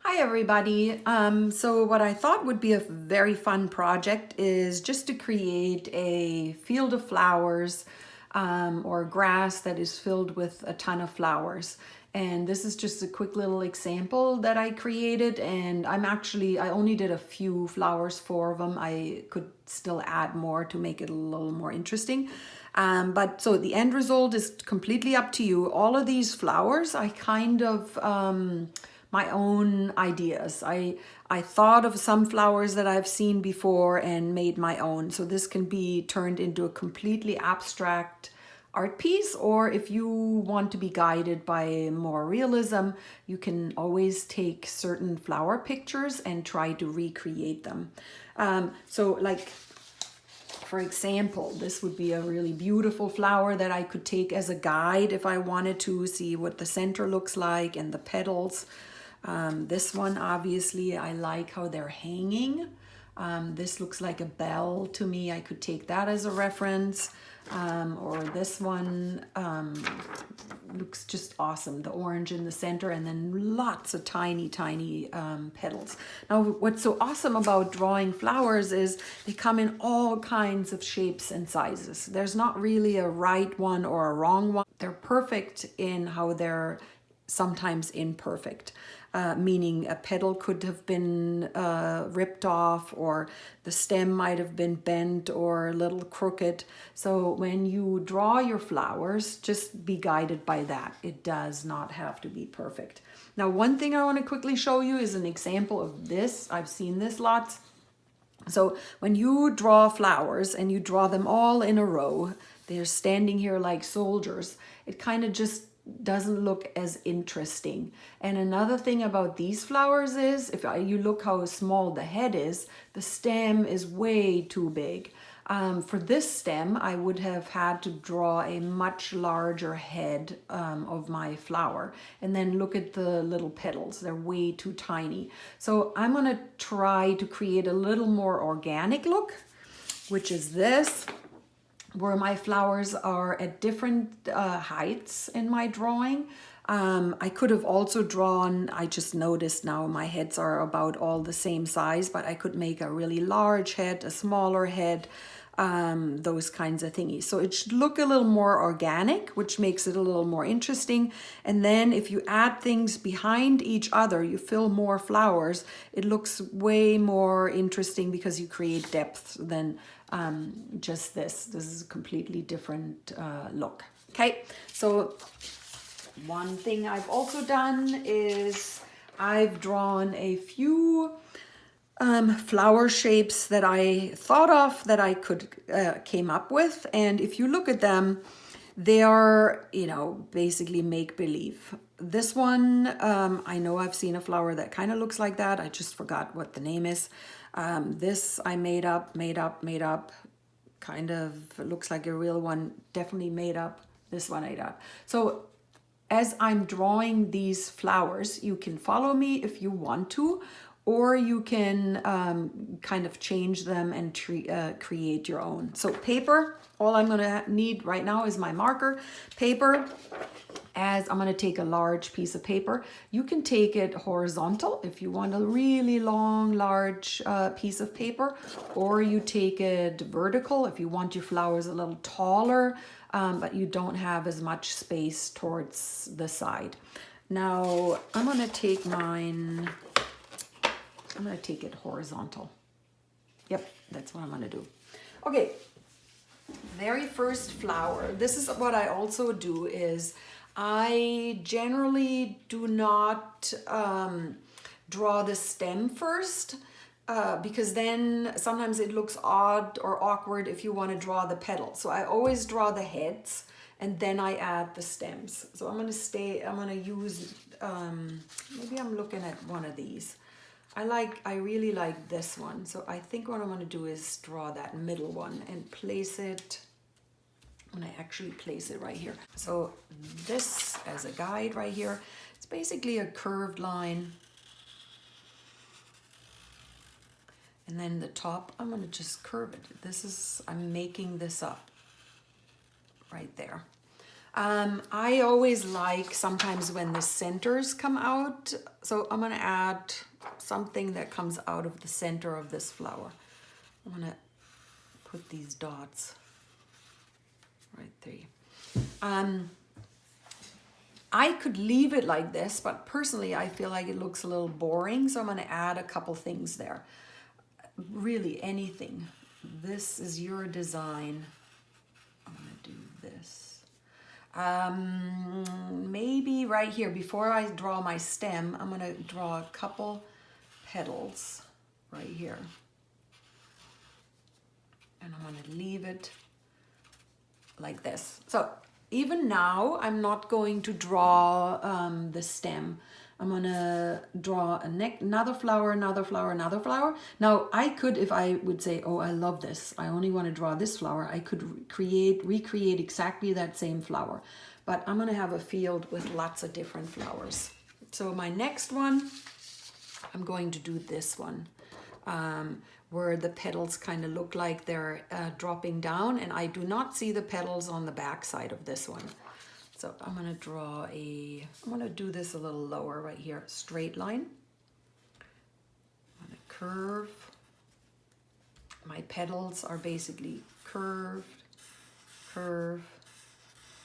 Hi everybody. So what I thought would be a very fun project is just to create a field of flowers or grass that is filled with a ton of flowers. And this is just a quick little example that I created, and I only did a few flowers, 4 of them. I could still add more to make it a little more interesting. But so the end result is completely up to you. All of these flowers, I kind of my own ideas. I thought of some flowers that I've seen before and made my own. So this can be turned into a completely abstract art piece, or if you want to be guided by more realism, you can always take certain flower pictures and try to recreate them. So like, for example, this would be a really beautiful flower that I could take as a guide if I wanted to see what the center looks like and the petals. This one, obviously, I like how they're hanging. This looks like a bell to me. I could take that as a reference. Or this one looks just awesome. The orange in the center and then lots of tiny, tiny petals. Now, what's so awesome about drawing flowers is they come in all kinds of shapes and sizes. There's not really a right one or a wrong one. They're perfect in how they're sometimes imperfect, meaning a petal could have been ripped off, or the stem might have been bent or a little crooked. So when you draw your flowers, just be guided by that. It does not have to be perfect. Now, one thing I want to quickly show you is an example of this. I've seen this lots. So when you draw flowers and you draw them all in a row, they're standing here like soldiers, it kind of just doesn't look as interesting. And another thing about these flowers is, if you look how small the head is, the stem is way too big. For this stem, I would have had to draw a much larger head of my flower. And then look at the little petals, they're way too tiny. So I'm gonna try to create a little more organic look, which is this, where my flowers are at different heights in my drawing. I could have also drawn, I just noticed now my heads are about all the same size, but I could make a really large head, a smaller head, those kinds of thingies. So it should look a little more organic, which makes it a little more interesting. And then if you add things behind each other, you fill more flowers, it looks way more interesting because you create depth than just this. This is a completely different look. Okay, so one thing I've also done is I've drawn a few flower shapes that I thought of, that I could came up with. And if you look at them, they are, basically make-believe. This one, I know I've seen a flower that kind of looks like that. I just forgot what the name is. This I made up, kind of looks like a real one, definitely made up. This one I made up. So as I'm drawing these flowers, you can follow me if you want to, or you can kind of change them and create your own. So paper, all I'm gonna need right now is my marker. Paper, as I'm gonna take a large piece of paper. You can take it horizontal if you want a really long, large piece of paper, or you take it vertical if you want your flowers a little taller, but you don't have as much space towards the side. Now, I'm gonna take mine, I'm gonna take it horizontal. Yep, that's what I'm gonna do. Okay, very first flower. This is what I also do is I generally do not draw the stem first, because then sometimes it looks odd or awkward if you want to draw the petals. So I always draw the heads and then I add the stems. So I'm gonna use, maybe I'm looking at one of these. I really like this one. So I think what I'm gonna do is draw that middle one and place it, I'm gonna actually place it right here. So this as a guide right here, it's basically a curved line. And then the top, I'm gonna just curve it. I'm making this up right there. I always like sometimes when the centers come out. So I'm gonna add something that comes out of the center of this flower. I'm gonna put these dots right there. I could leave it like this, but personally I feel like it looks a little boring, so I'm gonna add a couple things there. Really anything. This is your design. I'm gonna do this. Maybe right here, before I draw my stem, I'm gonna draw a couple petals right here. And I'm gonna leave it like this. So even now, I'm not going to draw the stem. I'm gonna draw another flower, another flower, another flower. Now I could, if I would say, oh, I love this, I only want to draw this flower, I could recreate exactly that same flower. But I'm gonna have a field with lots of different flowers. So my next one, I'm going to do this one. Where the petals kind of look like they're dropping down, and I do not see the petals on the back side of this one. So I'm gonna I'm gonna do this a little lower right here, straight line. I'm gonna curve. My petals are basically curved, curve,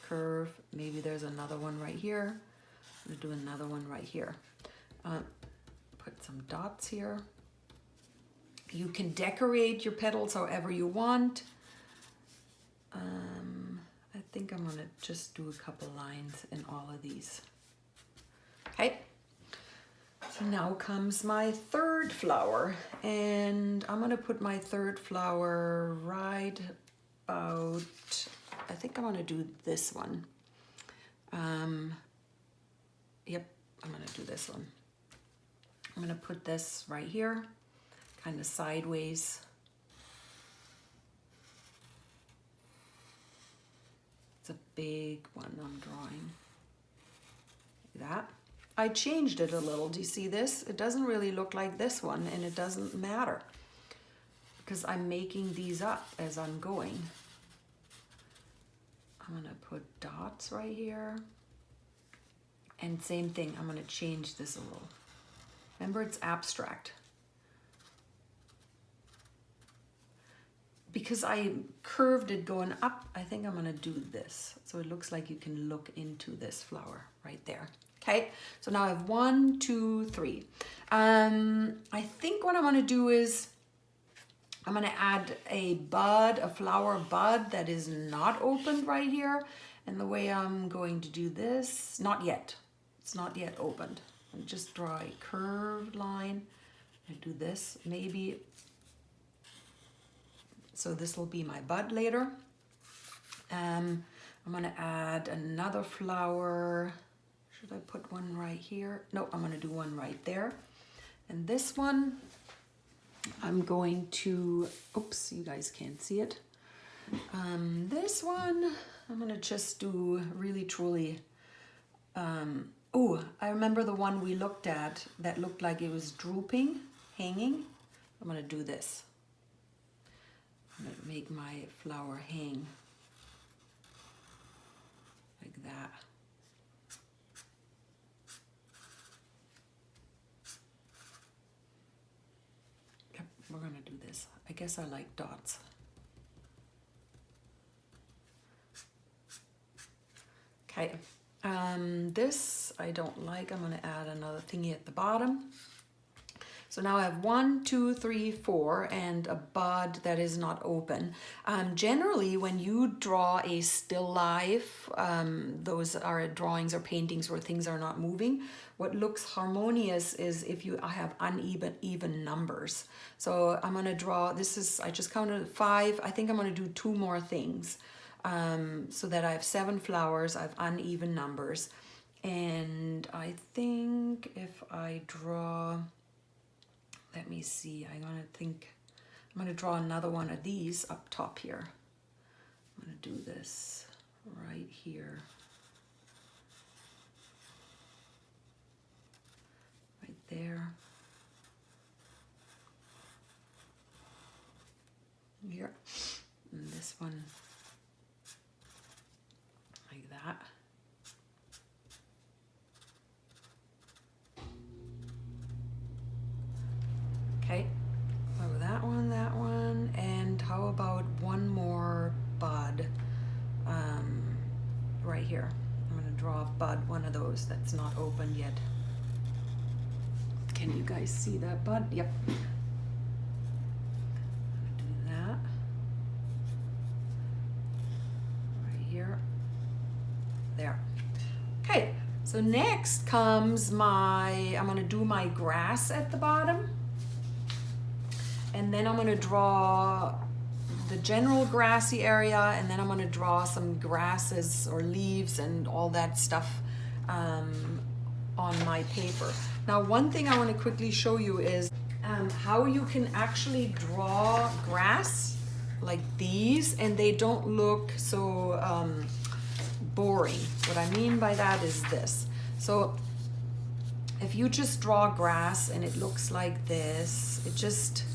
curve. Maybe there's another one right here. I'm gonna do another one right here. Put some dots here. You can decorate your petals however you want. I think I'm gonna just do a couple lines in all of these. Okay, so now comes my third flower, and I'm gonna put my third flower right about, I think I'm gonna do this one. Yep, I'm gonna do this one. I'm gonna put this right here, kind of sideways. It's a big one I'm drawing. Like that. I changed it a little. Do you see this? It doesn't really look like this one, and it doesn't matter because I'm making these up as I'm going. I'm gonna put dots right here. And same thing, I'm gonna change this a little. Remember, it's abstract. Because I curved it going up, I think I'm gonna do this. So it looks like you can look into this flower right there. Okay, so now I have 1, 2, 3. I think what I'm gonna do is, I'm gonna add a bud, a flower bud that is not opened right here. And the way I'm going to do this, not yet. It's not yet opened. I'll just draw a curved line and do this, maybe. So this will be my bud later. I'm gonna add another flower. Should I put one right here? No, I'm gonna do one right there. And this one, I'm going to, oops, you guys can't see it. This one, I'm gonna just do really truly, oh, I remember the one we looked at that looked like it was drooping, hanging. I'm gonna do this. I'm gonna make my flower hang like that. Yep, we're gonna do this. I guess I like dots. Okay, this I don't like. I'm gonna add another thingy at the bottom. So now I have 1, 2, 3, 4, and a bud that is not open. Generally, when you draw a still life, those are drawings or paintings where things are not moving. What looks harmonious is if you have even numbers. So I'm gonna draw, this is, I just counted 5. I think I'm gonna do 2 more things. So that I have 7 flowers, I have uneven numbers. And I think if I draw, let me see, I'm gonna draw another one of these up top here. I'm gonna do this right here. Right there. Here. And this one like that. here. I'm gonna draw a bud, one of those that's not opened yet. Can you guys see that bud? Yep. Do that right here. There. Okay, so next comes I'm gonna do my grass at the bottom. And then I'm gonna draw the general grassy area, and then I'm gonna draw some grasses or leaves and all that stuff on my paper. Now, one thing I wanna quickly show you is how you can actually draw grass like these and they don't look so boring. What I mean by that is this. So if you just draw grass and it looks like this, it just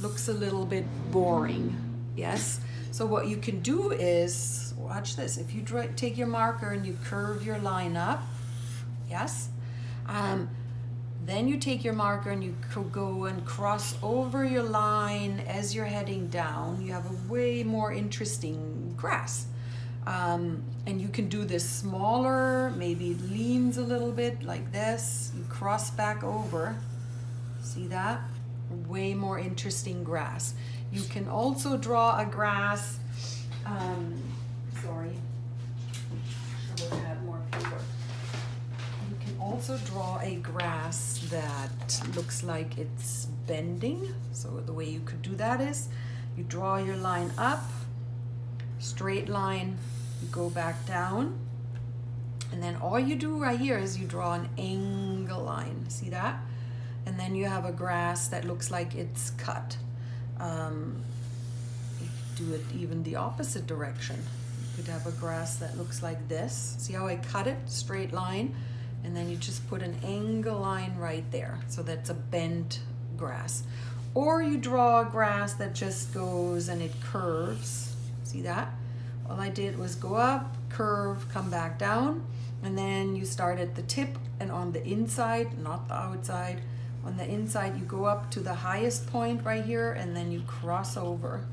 looks a little bit boring. Yes. So what you can do is, watch this. If you take your marker and you curve your line up, yes. Then you take your marker and you go and cross over your line as you're heading down. You have a way more interesting grass. And you can do this smaller, maybe it leans a little bit like this. You cross back over. See that? Way more interesting grass. You can also draw a grass, sorry, I should have had more paper. You can also draw a grass that looks like it's bending. So the way you could do that is you draw your line up, straight line, you go back down, and then all you do right here is you draw an angle line. See that? And then you have a grass that looks like it's cut. You could do it even the opposite direction. You could have a grass that looks like this. See how I cut it? Straight line. And then you just put an angle line right there. So that's a bent grass. Or you draw a grass that just goes and it curves. See that? All I did was go up, curve, come back down. And then you start at the tip and on the inside, not the outside. On the inside, you go up to the highest point right here, and then you cross over.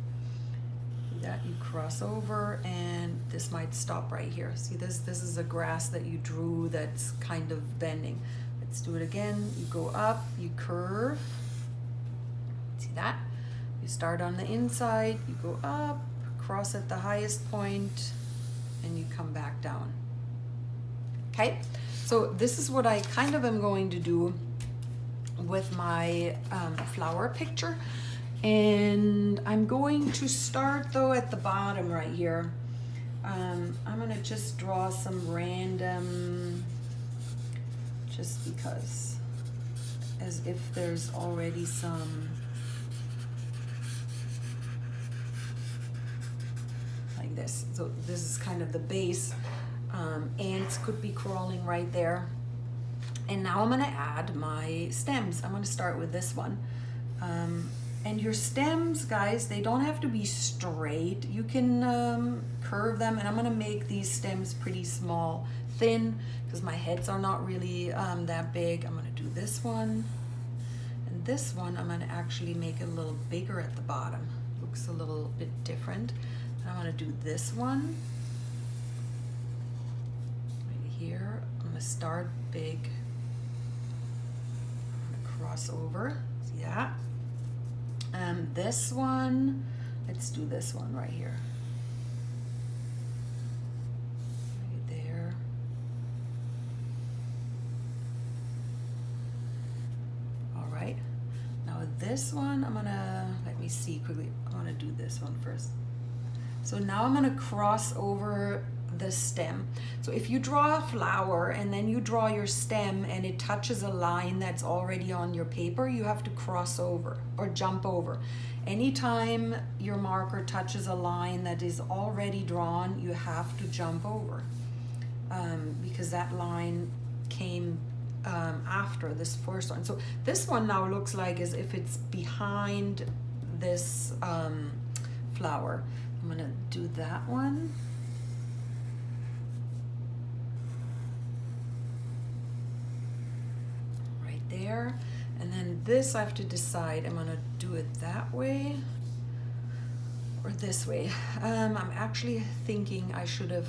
See that? You cross over, and this might stop right here. See this? This is a grass that you drew that's kind of bending. Let's do it again. You go up, you curve. See that? You start on the inside, you go up, cross at the highest point, and you come back down. Okay? So this is what I kind of am going to do with my flower picture, and I'm going to start though at the bottom right here. I'm gonna just draw some random, just because, as if there's already some, like this. So this is kind of the base. Ants could be crawling right there. And now I'm gonna add my stems. I'm gonna start with this one. And your stems, guys, they don't have to be straight. You can curve them, and I'm gonna make these stems pretty small, thin, because my heads are not really that big. I'm gonna do this one. And this one, I'm gonna actually make it a little bigger at the bottom. Looks a little bit different. And I'm gonna do this one. Right here, I'm gonna start big. Cross over, see that? This one, let's do this one right here. Right there. All right, now this one, I'm gonna, let me see quickly. I wanna do this one first. So now I'm gonna cross over the stem. So if you draw a flower and then you draw your stem and it touches a line that's already on your paper, you have to cross over or jump over. Anytime your marker touches a line that is already drawn, you have to jump over because that line came after this first one. So this one now looks like as if it's behind this flower. I'm gonna do that one. There, and then this I have to decide. I'm gonna do it that way or this way. I'm actually thinking I should have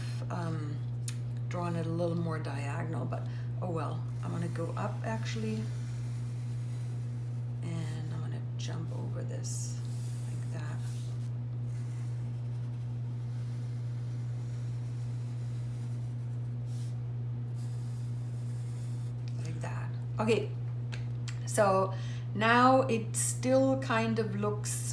drawn it a little more diagonal, but oh well. I'm gonna go up actually, and I'm gonna jump over this like that. Like that. Okay, so now it still kind of looks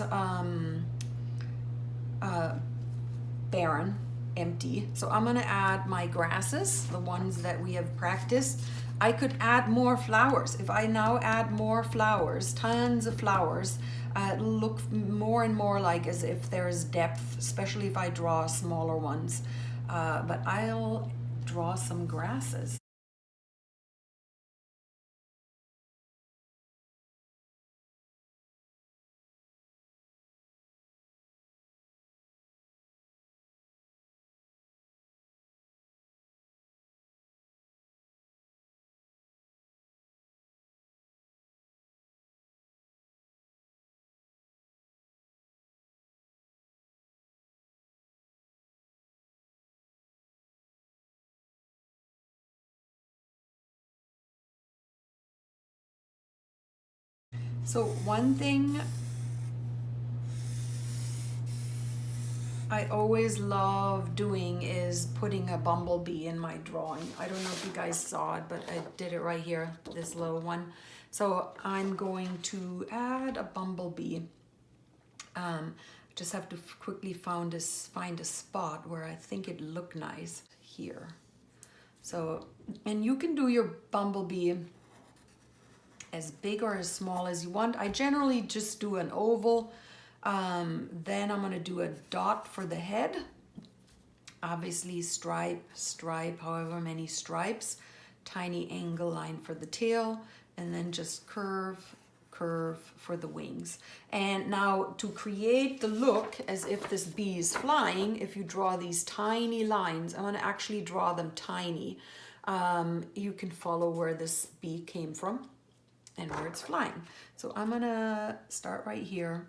barren, empty. So I'm gonna add my grasses, the ones that we have practiced. I could add more flowers. If I now add more flowers, tons of flowers, it'll look more and more like as if there's depth, especially if I draw smaller ones. But I'll draw some grasses. So one thing I always love doing is putting a bumblebee in my drawing. I don't know if you guys saw it, but I did it right here, this little one. So I'm going to add a bumblebee. Just have to quickly find a spot where I think it look nice here. So, and you can do your bumblebee as big or as small as you want. I generally just do an oval. Then I'm gonna do a dot for the head. Obviously stripe, however many stripes. Tiny angle line for the tail, and then just curve for the wings. And now to create the look as if this bee is flying, if you draw these tiny lines, I'm gonna actually draw them tiny. You can follow where this bee came from and where it's flying. So I'm gonna start right here.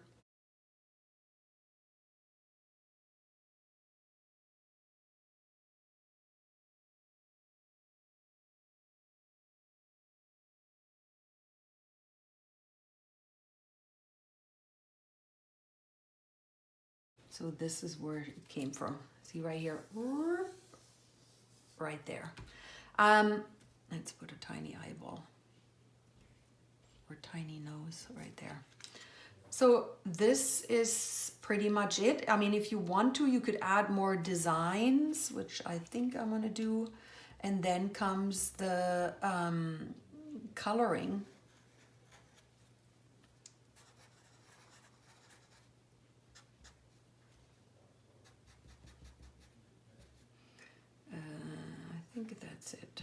So this is where it came from. See right here, right there. Let's put a tiny eyeball or tiny nose right there. So this is pretty much it. I mean, if you want to, you could add more designs, which I think I'm gonna do. And then comes the coloring. I think that's it.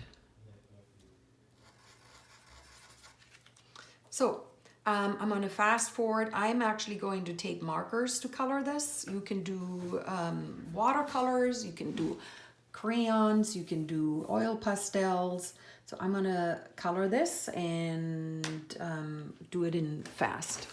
So I'm going to fast forward. I'm actually going to take markers to color this. You can do watercolors, you can do crayons, you can do oil pastels. So I'm going to color this and do it in fast.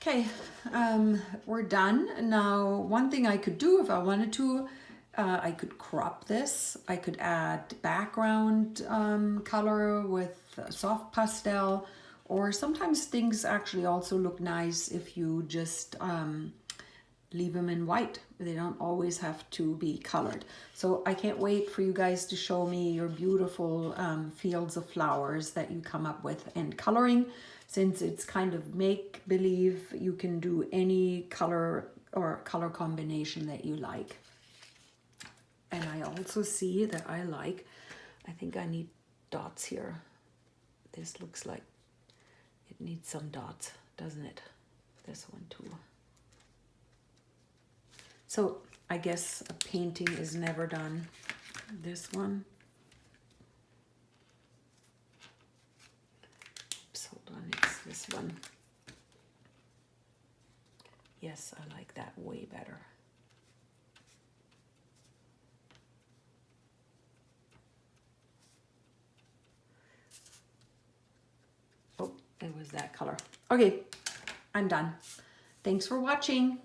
Okay, we're done. Now, one thing I could do if I wanted to, I could crop this. I could add background color with soft pastel, or sometimes things actually also look nice if you just leave them in white. They don't always have to be colored. So I can't wait for you guys to show me your beautiful fields of flowers that you come up with. And coloring, since it's kind of make-believe, you can do any color or color combination that you like. And I also see that I think I need dots here. This looks like it needs some dots, doesn't it? This one too. So I guess a painting is never done. This one. Oops, hold on, it's this one. Yes, I like that way better. Oh, it was that color. Okay, I'm done. Thanks for watching.